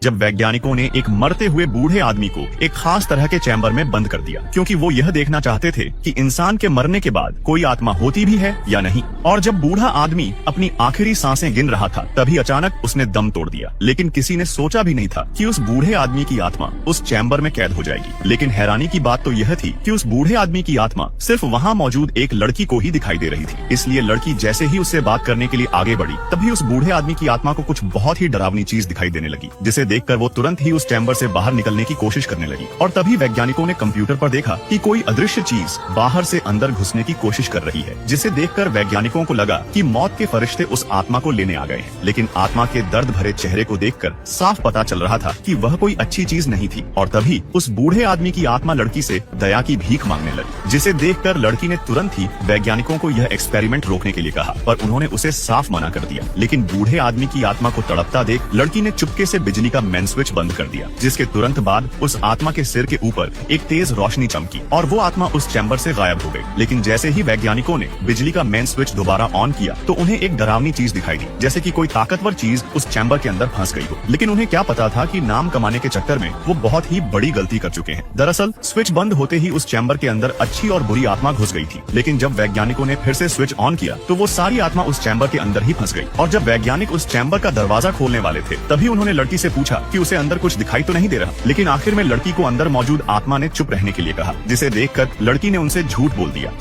जब वैज्ञानिकों ने एक मरते हुए बूढ़े आदमी को एक खास तरह के चैम्बर में बंद कर दिया, क्योंकि वो यह देखना चाहते थे कि इंसान के मरने के बाद कोई आत्मा होती भी है या नहीं। और जब बूढ़ा आदमी अपनी आखिरी सांसें गिन रहा था, तभी अचानक उसने दम तोड़ दिया। लेकिन किसी ने सोचा भी नहीं था कि उस बूढ़े आदमी की आत्मा उस चैम्बर में कैद हो जाएगी। लेकिन हैरानी की बात तो यह थी कि उस बूढ़े आदमी की आत्मा सिर्फ वहाँ मौजूद एक लड़की को ही दिखाई दे रही थी। इसलिए लड़की जैसे ही उससे बात करने के लिए आगे बढ़ी, तभी उस बूढ़े आदमी की आत्मा को कुछ बहुत ही डरावनी चीज दिखाई देने लगी, जिसे देखकर वो तुरंत ही उस चैम्बर से बाहर निकलने की कोशिश करने लगी। और तभी वैज्ञानिकों ने कंप्यूटर पर देखा कि कोई अदृश्य चीज बाहर से अंदर घुसने की कोशिश कर रही है, जिसे देखकर वैज्ञानिकों को लगा कि मौत के फरिश्ते उस आत्मा को लेने आ गए हैं। लेकिन आत्मा के दर्द भरे चेहरे को देखकर साफ पता चल रहा था कि वह कोई अच्छी चीज नहीं थी। और तभी उस बूढ़े आदमी की आत्मा लड़की से दया की भीख मांगने लगी, जिसे देखकर लड़की ने तुरंत ही वैज्ञानिकों को यह एक्सपेरिमेंट रोकने के लिए कहा, पर उन्होंने उसे साफ मना कर दिया। लेकिन बूढ़े आदमी की आत्मा को तड़पता देख लड़की ने चुपके से बिजली का मेन स्विच बंद कर दिया, जिसके तुरंत बाद उस आत्मा के सिर के ऊपर एक तेज रोशनी चमकी और वो आत्मा उस चैम्बर से गायब हो गई। लेकिन जैसे ही वैज्ञानिकों ने बिजली का मेन स्विच दोबारा ऑन किया, तो उन्हें एक डरावनी चीज दिखाई दी, जैसे कि कोई ताकतवर चीज उस चैम्बर के अंदर फंस गई हो। लेकिन उन्हें क्या पता था कि नाम कमाने के चक्कर में वो बहुत ही बड़ी गलती कर चुके हैं। दरअसल स्विच बंद होते ही उस चैम्बर के अंदर अच्छी और बुरी आत्मा घुस गई थी। लेकिन जब वैज्ञानिकों ने फिर से स्विच ऑन किया, तो वो सारी आत्मा उस चैम्बर के अंदर ही फंस गई। और जब वैज्ञानिक उस चैम्बर का दरवाजा खोलने वाले थे, तभी उन्होंने लड़की से पूछा कि उसे अंदर कुछ दिखाई तो नहीं दे रहा। लेकिन आखिर में लड़की को अंदर मौजूद आत्मा ने चुप रहने के लिए कहा, जिसे देखकर लड़की ने उनसे झूठ बोल दिया।